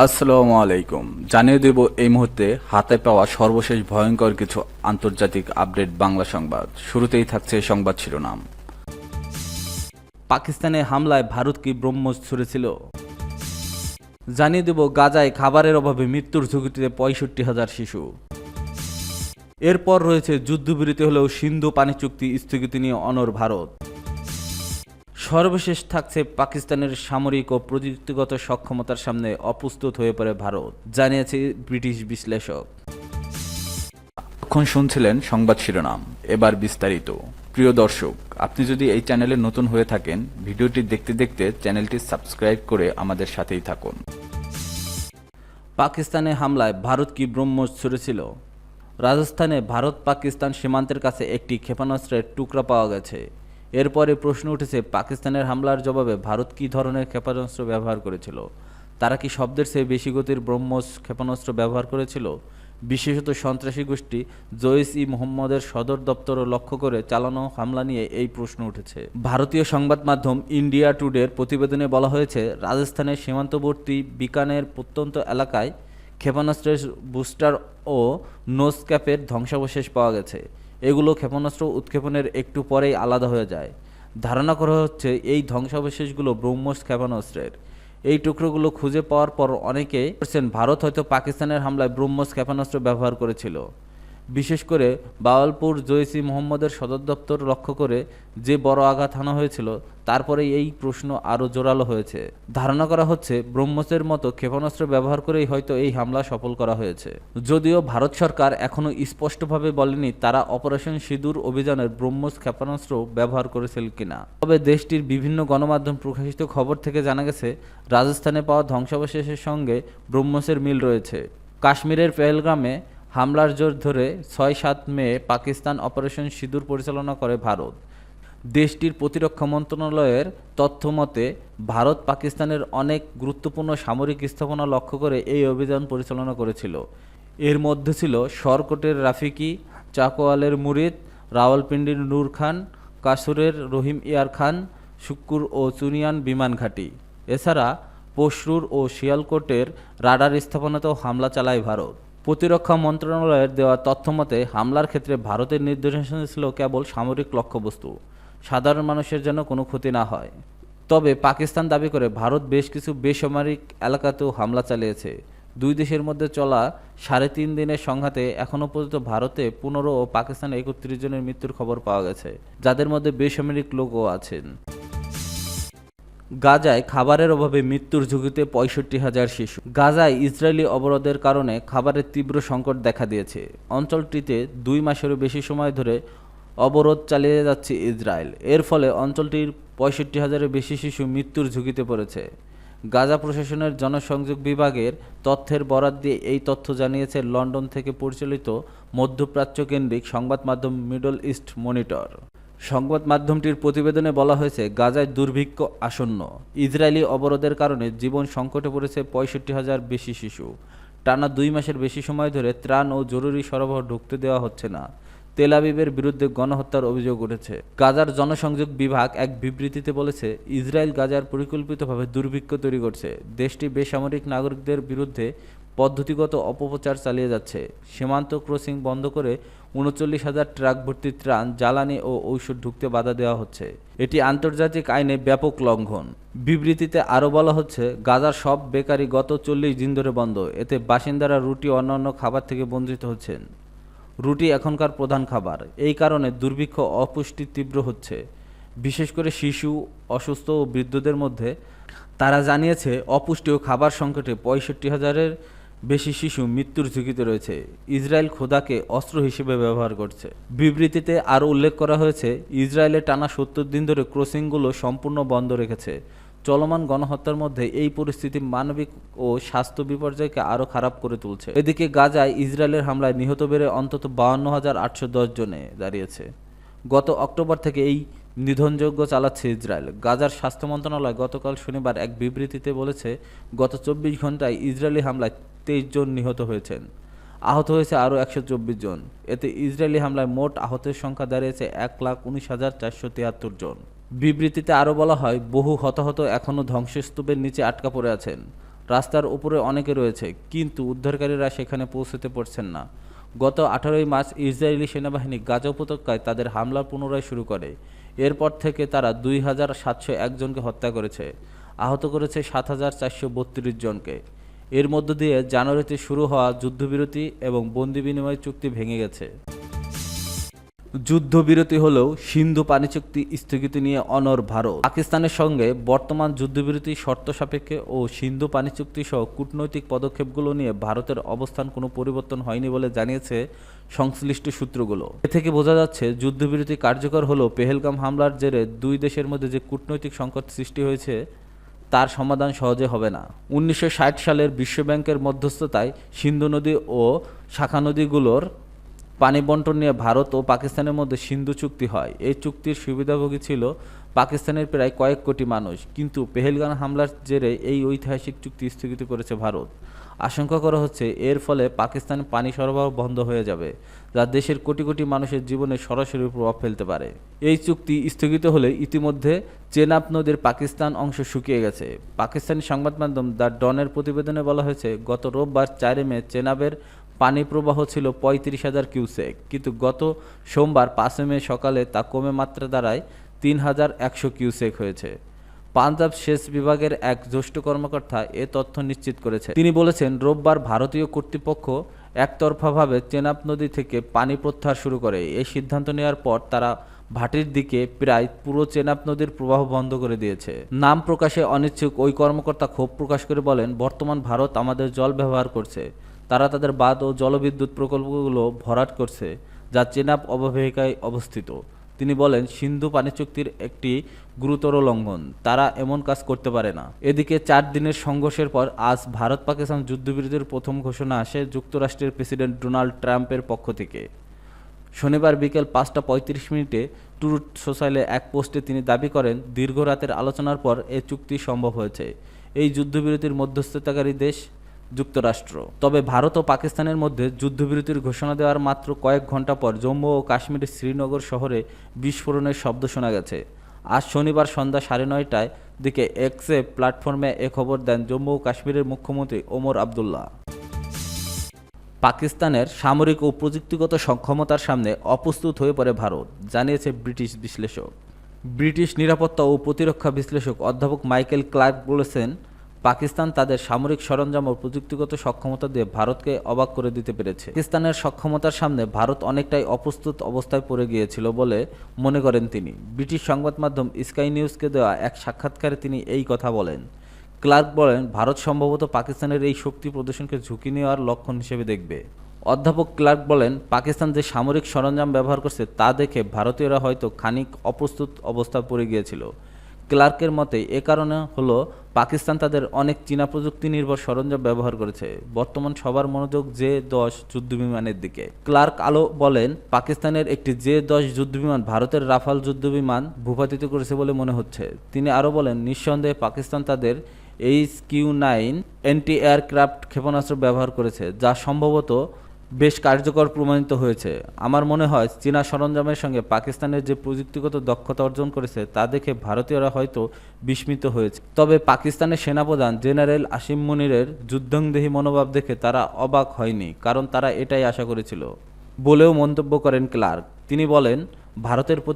আসসালামু আলাইকুম। জানিয়ে দেব এই মুহূর্তে হাতে পাওয়া সর্বশেষ ভয়ঙ্কর কিছু আন্তর্জাতিক আপডেট বাংলা সংবাদ। শুরুতেই থাকছে সংবাদ শিরোনাম। পাকিস্তানে হামলায় ভারত কি ব্রহ্মস ছুড়েছিল? জানিয়ে দেব গাজায় খাবারের অভাবে মৃত্যুর ঝুঁকিতে ৬৫,০০০ শিশু। এরপর রয়েছে যুদ্ধবিরতি হলেও সিন্ধু পানি চুক্তি স্থগিত নিয়ে অনড় ভারত। সর্বশেষ থাকছে পাকিস্তানের সামরিক ও প্রযুক্তিগত সক্ষমতার সামনে অপ্রস্তুত হয়ে পড়ে ভারত, জানিয়েছে ব্রিটিশ বিশ্লেষক। এখন শুনছিলেন সংবাদ শিরোনাম, এবার বিস্তারিত। প্রিয় দর্শক, আপনি যদি এই চ্যানেলে নতুন হয়ে থাকেন, ভিডিওটি দেখতে দেখতে চ্যানেলটি সাবস্ক্রাইব করে আমাদের সাথেই থাকুন। পাকিস্তানে হামলায় ভারত কি ব্রহ্মস ছুড়েছিল? রাজস্থানে ভারত পাকিস্তান সীমান্তের কাছে একটি ক্ষেপণাস্ত্রের টুকরা পাওয়া গেছে। এরপরে প্রশ্ন উঠেছে, পাকিস্তানের হামলার জবাবে ভারত কী ধরনের ক্ষেপণাস্ত্র ব্যবহার করেছিল? তারা কি শব্দের চেয়ে বেশি গতির ব্রহ্মস ক্ষেপণাস্ত্র ব্যবহার করেছিল? বিশেষত সন্ত্রাসী গোষ্ঠী জইশ-ই-মুহাম্মদের সদর দপ্তরও লক্ষ্য করে চালানো হামলা নিয়ে এই প্রশ্ন উঠেছে। ভারতীয় সংবাদ মাধ্যম ইন্ডিয়া টুডের প্রতিবেদনে বলা হয়েছে, রাজস্থানের সীমান্তবর্তী বিকানের প্রত্যন্ত এলাকায় ক্ষেপণাস্ত্রের বুস্টার ও নোজ ক্যাপের ধ্বংসাবশেষ পাওয়া গেছে। এগুলো ক্ষেপণাস্ত্র উৎক্ষেপণের একটু পরেই আলাদা হয়ে যায়। ধারণা করা হচ্ছে এই ধ্বংসাবশেষগুলো ব্রহ্মস ক্ষেপণাস্ত্রের। এই টুকরোগুলো খুঁজে পাওয়ার পর অনেকে বলছেন ভারত হয়তো পাকিস্তানের হামলায় ব্রহ্মস ক্ষেপণাস্ত্র ব্যবহার করেছিল। বিশেষ করে বাওয়ালপুর জইশ-ই-মুহাম্মদের সদর দপ্তর লক্ষ্য করে যে বড় আঘাত হানা হয়েছিল, তারপরে এই প্রশ্ন আরও জোরালো হয়েছে। ধারণা করা হচ্ছে ব্রহ্মসের মতো ক্ষেপণাস্ত্র ব্যবহার করেই হয়তো এই হামলা সফল করা হয়েছে। যদিও ভারত সরকার এখনও স্পষ্টভাবে বলেনি তারা অপারেশন সিঁদুর অভিযানের ব্রহ্মস ক্ষেপণাস্ত্র ব্যবহার করেছিল কিনা। তবে দেশটির বিভিন্ন গণমাধ্যম প্রকাশিত খবর থেকে জানা গেছে, রাজস্থানে পাওয়া ধ্বংসাবশেষের সঙ্গে ব্রহ্মসের মিল রয়েছে। কাশ্মীরের পেহেলগামে হামলার জের ধরে ৬-৭ মে পাকিস্তান অপারেশন সিঁদুর পরিচালনা করে ভারত। দেশটির প্রতিরক্ষা মন্ত্রণালয়ের তথ্য মতে, ভারত পাকিস্তানের অনেক গুরুত্বপূর্ণ সামরিক স্থাপনা লক্ষ্য করে এই অভিযান পরিচালনা করেছিল। এর মধ্যে ছিল সরকটের রাফিকি, চাকোয়ালের মুরিদ, রাওয়ালপিন্ডির নূর খান, কাসুরের রহিম ইয়ার খান, শুক্কুর ও চুনিয়ান বিমান ঘাঁটি। এছাড়া পশরুর ও শিয়ালকোটের রাডার স্থাপনাতেও হামলা চালায় ভারত। প্রতিরক্ষা মন্ত্রণালয়ের দেওয়া তথ্যমতে হামলার ক্ষেত্রে ভারতের নির্দেশনা ছিল কেবল সামরিক লক্ষ্যবস্তু, সাধারণ মানুষের যেন কোনো ক্ষতি না হয়। তবে পাকিস্তান দাবি করে ভারত বেশ কিছু বেসামরিক এলাকাতেও হামলা চালিয়েছে। দুই দেশের মধ্যে চলা ৩.৫ দিনের সংঘাতে এখনও পর্যন্ত ভারতে ১৫ ও পাকিস্তানে ৩১ জনের মৃত্যুর খবর পাওয়া গেছে, যাদের মধ্যে বেসামরিক লোকও আছেন। গাজায় খাবারের অভাবে মৃত্যুর ঝুঁকিতে ৬৫,০০০ শিশু। গাজায় ইসরায়েলি অবরোধের কারণে খাবারের তীব্র সংকট দেখা দিয়েছে। অঞ্চলটিতে ২ মাসেরও বেশি সময় ধরে অবরোধ চালিয়ে যাচ্ছে ইসরায়েল। এর ফলে অঞ্চলটির ৬৫,০০০-এর বেশি শিশু মৃত্যুর ঝুঁকিতে পড়েছে। গাজা প্রশাসনের জনসংযোগ বিভাগের তথ্যের বরাত দিয়ে এই তথ্য জানিয়েছে লন্ডন থেকে পরিচালিত মধ্যপ্রাচ্য কেন্দ্রিক সংবাদ মাধ্যম মিডল ইস্ট মনিটর। সংবাদ মাধ্যমটির প্রতিবেদনে বলা হয়েছে, গাজায় দুর্ভিক্ষ আসন্ন। ইসরায়েলি অবরোধের কারণে জীবন সংকটে পড়েছে ৬৫,০০০ বেশি শিশু। টানা ২ মাসের বেশি সময় ধরে ত্রাণ ও জরুরি সরবরাহ ঢুকতে দেওয়া হচ্ছে না। তেল আবিবের বিরুদ্ধে গণহত্যার অভিযোগ উঠেছে। গাজার জনসংযোগ বিভাগ এক বিবৃতিতে বলেছে, ইসরায়েল গাজার পরিকল্পিতভাবে দুর্ভিক্ষ তৈরি করছে। দেশটি বেসামরিক নাগরিকদের বিরুদ্ধে পদ্ধতিগত অপপ্রচার চালিয়ে যাচ্ছে। সীমান্ত ক্রসিং বন্ধ করে ৩৯,০০০ ট্রাক ভর্তি ত্রাণ, জ্বালানি ও ঔষধ ঢুকতে বাধা দেওয়া হচ্ছে। এটি আন্তর্জাতিক আইনে ব্যাপক লঙ্ঘন। বিবৃতিতে আরও বলা হচ্ছে, গাজার সব বেকারি গত ৪০ দিন ধরে বন্ধ। এতে বাসিন্দারা রুটি ও অন্যান্য খাবার থেকে বঞ্চিত হচ্ছেন। রুটি এখনকার প্রধান খাবার। এই কারণে দুর্ভিক্ষ অপুষ্টি তীব্র হচ্ছে, বিশেষ করে শিশু, অসুস্থ ও বৃদ্ধদের মধ্যে। তারা জানিয়েছে, অপুষ্টি ও খাবার সংকটে ৬৫,০০০-এর বেশি শিশু মৃত্যুর ঝুঁকিতে রয়েছে। ইসরায়েল ক্ষুধাকে অস্ত্র হিসেবে ব্যবহার করছে। বিবৃতিতে আরও উল্লেখ করা হয়েছে, ইসরায়েলে টানা ৭০ দিন ধরে ক্রসিংগুলো সম্পূর্ণ বন্ধ রেখেছে। চলমান গণহত্যার মধ্যে এই পরিস্থিতি মানবিক ও স্বাস্থ্য বিপর্যয়কে আরও খারাপ করে তুলছে। এদিকে গাজায় ইসরায়েলের হামলায় নিহত বেড়ে অন্তত ৫২,৮১০ জনে দাঁড়িয়েছে। গত অক্টোবর থেকে এই নিধনযজ্ঞ চালাচ্ছে ইসরায়েল। গাজার স্বাস্থ্য মন্ত্রণালয় গতকাল শনিবার এক বিবৃতিতে বলেছে, গত ২৪ ঘন্টায় ইসরায়েলি হামলায় ২৩ জন নিহত হয়েছেন। আহত হয়েছে আরও ১২৪ জন। এতে ইসরায়েলি হামলায় মোট আহতের সংখ্যা দাঁড়িয়েছে ১,১৯,৪৭৩ জন। বিবৃতিতে আরও বলা হয়, বহু হতাহত এখনও ধ্বংসস্তূপের নিচে আটকা পড়ে আছেন। রাস্তার উপরে অনেকে রয়েছে, কিন্তু উদ্ধারকারীরা সেখানে পৌঁছতে পারছেন না। গত 18ই মার্চ ইসরায়েলি সেনাবাহিনী গাজা উপত্যকায় তাদের হামলা পুনরায় শুরু করে। এরপর থেকে তারা 2701 জনকে হত্যা করেছে, আহত করেছে 7432 জনকে। এর মধ্য দিয়ে জানুয়ারিতে শুরু হওয়া যুদ্ধবিরতি এবং বন্দি বিনিময় চুক্তি ভেঙে গেছে। যুদ্ধবিরতি হলেও সিন্ধু পানি চুক্তি স্থগিত নিয়ে অনড় ভারত। পাকিস্তানের সঙ্গে বর্তমান যুদ্ধবিরতি শর্ত সাপেক্ষে ও সিন্ধু পানি চুক্তি সহ কূটনৈতিক পদক্ষেপগুলো নিয়ে ভারতের অবস্থান কোনো পরিবর্তন হয়নি বলে জানিয়েছে সংশ্লিষ্ট সূত্রগুলো। এ থেকে বোঝা যাচ্ছে যুদ্ধবিরতি কার্যকর হলেও পেহেলগাম হামলার জেরে দুই দেশের মধ্যে যে কূটনৈতিক সংকট সৃষ্টি হয়েছে তার সমাধান সহজে হবে না। 1960 সালের বিশ্বব্যাংকের মধ্যস্থতায় সিন্ধু নদী ও শাখা নদীগুলোর পানি বন্টন নিয়ে ভারত ও পাকিস্তানের মধ্যে সিন্ধু চুক্তি হয়। এই চুক্তির সুবিধাভোগী ছিল পাকিস্তানের প্রায় কয়েক কোটি মানুষ, কিন্তু পেহেলগাম হামলার জেরে এই ঐতিহাসিক চুক্তি স্থগিত করেছে ভারত। আশঙ্কা করা হচ্ছে এর ফলে পাকিস্তানে পানি সরবরাহ বন্ধ হয়ে যাবে, যা দেশের কোটি কোটি মানুষের জীবনে সরাসরি প্রভাব ফেলতে পারে। এই চুক্তি স্থগিত হলে ইতিমধ্যে চেনাব নদীর পাকিস্তান অংশ শুকিয়ে গেছে। পাকিস্তানি সংবাদ মাধ্যম দ্য ডনের প্রতিবেদনে বলা হয়েছে, গত রোববার 4 মে চেনাবের পানি প্রবাহ ছিল 35,000 কিউসেক, কিন্তু গত সোমবার 5 মে সকালে তা কমে মাত্রা দাঁড়ায় 3,100 কিউসেক হয়েছে। পাঞ্জাব সেচ বিভাগের এক জ্যেষ্ঠ কর্মকর্তা এ তথ্য নিশ্চিত করেছে। তিনি বলেছেন, রোববার ভারতীয় কর্তৃপক্ষ একতরফাভাবে চেনাব নদী থেকে পানি প্রত্যাহার শুরু করে। এই সিদ্ধান্ত নেওয়ার পর তারা ভাটির দিকে প্রায় পুরো চেনাব নদীর প্রবাহ বন্ধ করে দিয়েছে। নাম প্রকাশে অনিচ্ছুক ওই কর্মকর্তা ক্ষোভ প্রকাশ করে বলেন, বর্তমান ভারত আমাদের জল ব্যবহার করছে। তারা তাদের বাঁধ ও জলবিদ্যুৎ প্রকল্পগুলো ভরাট করছে, যা চেনাব অববাহিকায় অবস্থিত। তিনি বলেন, সিন্ধু পানি চুক্তির একটি গুরুতর লঙ্ঘন, তারা এমন কাজ করতে পারে না। এদিকে 4 দিনের সংঘর্ষের পর আজ ভারত পাকিস্তান যুদ্ধবিরতির প্রথম ঘোষণা আসে যুক্তরাষ্ট্রের প্রেসিডেন্ট ডোনাল্ড ট্রাম্পের পক্ষ থেকে। শনিবার বিকেল 5টা 35 ট্রুথ সোশ্যালে এক পোস্টে তিনি দাবি করেন, দীর্ঘ রাতের আলোচনার পর এ চুক্তি সম্ভব হয়েছে। এই যুদ্ধবিরতির মধ্যস্থতাকারী দেশ যুক্তরাষ্ট্র। তবে ভারত ও পাকিস্তানের মধ্যে যুদ্ধবিরতির ঘোষণা দেওয়ার মাত্র কয়েক ঘন্টা পর জম্মু ও কাশ্মীরের শ্রীনগর শহরে বিস্ফোরণের শব্দ শোনা গেছে। আজ শনিবার সন্ধ্যা 9:30টার দিকে এক্সে প্ল্যাটফর্মে এ খবর দেন জম্মু ও কাশ্মীরের মুখ্যমন্ত্রী ওমর আবদুল্লাহ। পাকিস্তানের সামরিক ও প্রযুক্তিগত সক্ষমতার সামনে অপ্রস্তুত হয়ে পড়ে ভারত, জানিয়েছে ব্রিটিশ বিশ্লেষক। ব্রিটিশ নিরাপত্তা ও প্রতিরক্ষা বিশ্লেষক অধ্যাপক মাইকেল ক্লার্ক বলেছেন, পাকিস্তান তাদের সামরিক সরঞ্জাম ও প্রযুক্তিগত সক্ষমতা দিয়ে ভারতকে অবাক করে দিতে পেরেছে। পাকিস্তানের সক্ষমতার সামনে ভারত অনেকটাই অপ্রস্তুত অবস্থায় পড়ে গিয়েছিল বলে মনে করেন তিনি। ব্রিটিশ সংবাদ মাধ্যম স্কাই নিউজকে দেওয়া এক সাক্ষাৎকারে তিনি এই কথা বলেন। ক্লার্ক বলেন, ভারত সম্ভবত পাকিস্তানের এই শক্তি প্রদর্শনকে ঝুঁকি নেওয়ার লক্ষণ হিসেবে দেখবে। অধ্যাপক ক্লার্ক বলেন, পাকিস্তান যে সামরিক সরঞ্জাম ব্যবহার করছে তা দেখে ভারতীয়রা হয়তো খানিক অপ্রস্তুত অবস্থায় পড়ে গিয়েছিল। ক্লার্কের মতে এ কারণে হলো পাকিস্তান তাদের অনেক চীনা প্রযুক্তি নির্ভর সরঞ্জাম ব্যবহার করেছে। বর্তমান সবার মনোযোগ জে-10 যুদ্ধবিমানের দিকে। ক্লার্ক বলেন, পাকিস্তানের একটি জে-10 যুদ্ধবিমান ভারতের রাফাল যুদ্ধবিমান ভূপাতিত করেছে বলে মনে হচ্ছে। তিনি আরও বলেন, নিঃসন্দেহে পাকিস্তান তাদের HQ-9 অ্যান্টি এয়ারক্রাফট ক্ষেপণাস্ত্র ব্যবহার করেছে, যা সম্ভবত বেশ কার্যকর প্রমাণিত হয়েছে। আমার মনে হয় চীনা সরঞ্জামের সঙ্গে পাকিস্তানের যে প্রযুক্তিগত দক্ষতা অর্জন করেছে তা দেখে ভারতীয়রা হয়তো বিস্মিত হয়েছে। তবে পাকিস্তানের সেনাপ্রধান জেনারেল আসিম মুনিরের যুদ্ধংদেহী মনোভাব দেখে তারা অবাক হয়নি, কারণ তারা এটাই আশা করেছিল বলেও মন্তব্য করেন ক্লার্ক। তিনি বলেন, ভারতের